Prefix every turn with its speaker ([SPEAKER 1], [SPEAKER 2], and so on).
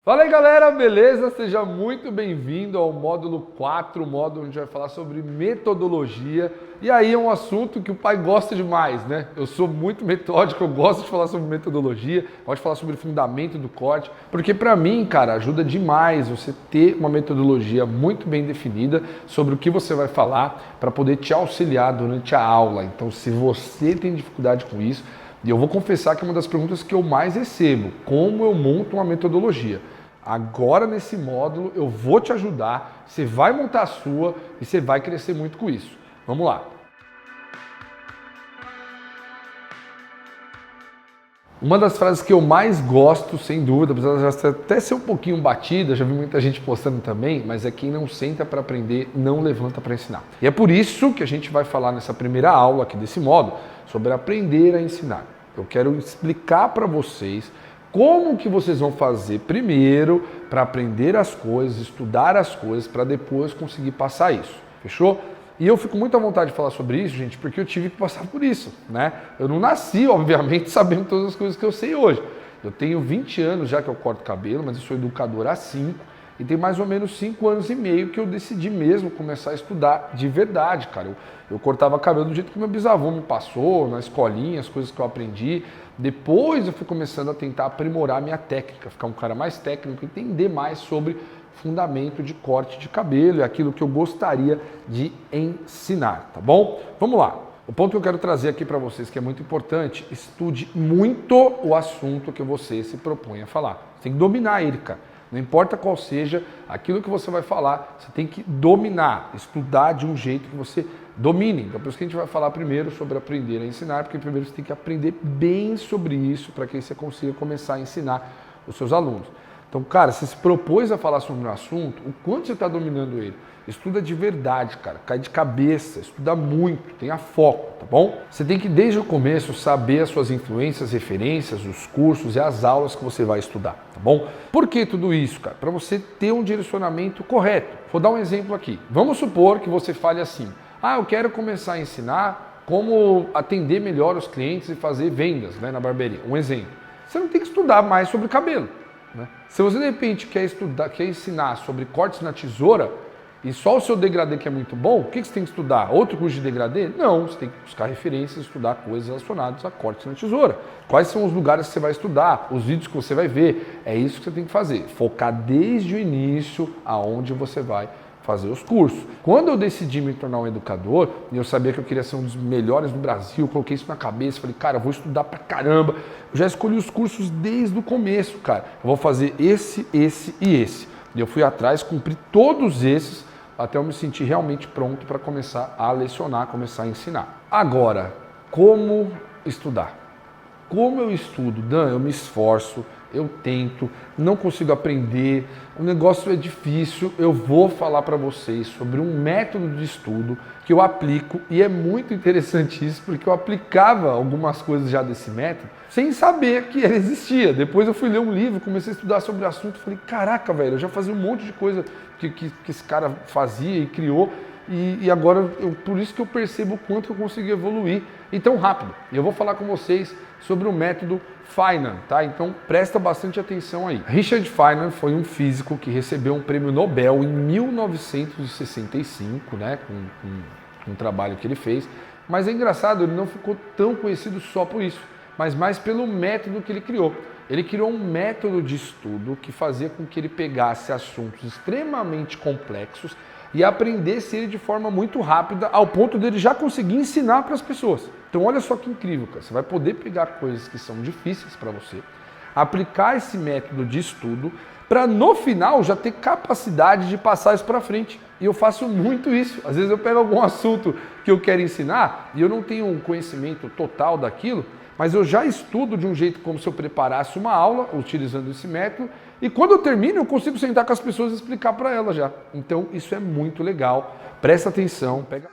[SPEAKER 1] Fala aí galera, beleza? Seja muito bem-vindo ao módulo 4, o módulo onde a gente vai falar sobre metodologia. E aí é um assunto que o pai gosta demais, né? Eu sou muito metódico, eu gosto de falar sobre metodologia, gosto de falar sobre o fundamento do corte, porque para mim, cara, ajuda demais você ter uma metodologia muito bem definida sobre o que você vai falar para poder te auxiliar durante a aula. Então, se você tem dificuldade com isso, e eu vou confessar que é uma das perguntas que eu mais recebo, como eu monto uma metodologia. Agora nesse módulo eu vou te ajudar, você vai montar a sua e você vai crescer muito com isso. Vamos lá. Uma das frases que eu mais gosto, sem dúvida, apesar de até ser um pouquinho batida, já vi muita gente postando também, mas é quem não senta para aprender, não levanta para ensinar. E é por isso que a gente vai falar nessa primeira aula aqui desse módulo sobre aprender a ensinar. Eu quero explicar para vocês como que vocês vão fazer primeiro para aprender as coisas, estudar as coisas, para depois conseguir passar isso. Fechou? E eu fico muito à vontade de falar sobre isso, gente, porque eu tive que passar por isso, né? Eu não nasci, obviamente, sabendo todas as coisas que eu sei hoje. Eu tenho 20 anos já que eu corto cabelo, mas eu sou educador há 5. E tem mais ou menos 5 anos e meio que eu decidi mesmo começar a estudar de verdade, cara. Eu cortava cabelo do jeito que meu bisavô me passou, na escolinha, as coisas que eu aprendi. Depois eu fui começando a tentar aprimorar minha técnica, ficar um cara mais técnico, entender mais sobre fundamento de corte de cabelo, é aquilo que eu gostaria de ensinar, tá bom? Vamos lá. O ponto que eu quero trazer aqui para vocês, que é muito importante, estude muito o assunto que você se propõe a falar. Você tem que dominar ele, cara. Não importa qual seja aquilo que você vai falar, você tem que dominar, estudar de um jeito que você domine. Então, por isso que a gente vai falar primeiro sobre aprender a ensinar, porque primeiro você tem que aprender bem sobre isso para que você consiga começar a ensinar os seus alunos. Então, cara, você se propôs a falar sobre um assunto, o quanto você está dominando ele? Estuda de verdade, cara, cai de cabeça, estuda muito, tenha foco, tá bom? Você tem que, desde o começo, saber as suas influências, referências, os cursos e as aulas que você vai estudar, tá bom? Por que tudo isso, cara? Para você ter um direcionamento correto. Vou dar um exemplo aqui. Vamos supor que você fale assim, eu quero começar a ensinar como atender melhor os clientes e fazer vendas, né, na barbearia. Um exemplo. Você não tem que estudar mais sobre cabelo, né? Se você, de repente, quer ensinar sobre cortes na tesoura, e só o seu degradê que é muito bom, o que você tem que estudar? Outro curso de degradê? Não, você tem que buscar referências, estudar coisas relacionadas a cortes na tesoura. Quais são os lugares que você vai estudar, os vídeos que você vai ver? É isso que você tem que fazer, focar desde o início aonde você vai fazer os cursos. Quando eu decidi me tornar um educador, e eu sabia que eu queria ser um dos melhores do Brasil, coloquei isso na cabeça, falei, cara, eu vou estudar pra caramba. Eu já escolhi os cursos desde o começo, cara. Eu vou fazer esse e esse. E eu fui atrás, cumpri todos esses, até eu me sentir realmente pronto para começar a lecionar, começar a ensinar. Agora, como estudar? Como eu estudo? Dan, eu me esforço, eu tento, não consigo aprender, o negócio é difícil. Eu vou falar para vocês sobre um método de estudo que eu aplico e é muito interessante isso, porque eu aplicava algumas coisas já desse método sem saber que ele existia. Depois eu fui ler um livro, comecei a estudar sobre o assunto e falei, caraca, velho, eu já fazia um monte de coisa que esse cara fazia e criou e agora, por isso que eu percebo o quanto eu consegui evoluir e tão rápido. E eu vou falar com vocês sobre o método Feynman, tá? Então presta bastante atenção aí. Richard Feynman foi um físico que recebeu um prêmio Nobel em 1965, né? Com um trabalho que ele fez. Mas é engraçado, ele não ficou tão conhecido só por isso, mas mais pelo método que ele criou. Ele criou um método de estudo que fazia com que ele pegasse assuntos extremamente complexos e aprendesse ele de forma muito rápida, ao ponto dele já conseguir ensinar para as pessoas. Então olha só que incrível, cara. Você vai poder pegar coisas que são difíceis para você, aplicar esse método de estudo, para no final já ter capacidade de passar isso para frente. E eu faço muito isso. Às vezes eu pego algum assunto que eu quero ensinar e eu não tenho um conhecimento total daquilo, mas eu já estudo de um jeito como se eu preparasse uma aula, utilizando esse método, e quando eu termino, eu consigo sentar com as pessoas e explicar para elas já. Então, isso é muito legal. Presta atenção, pega...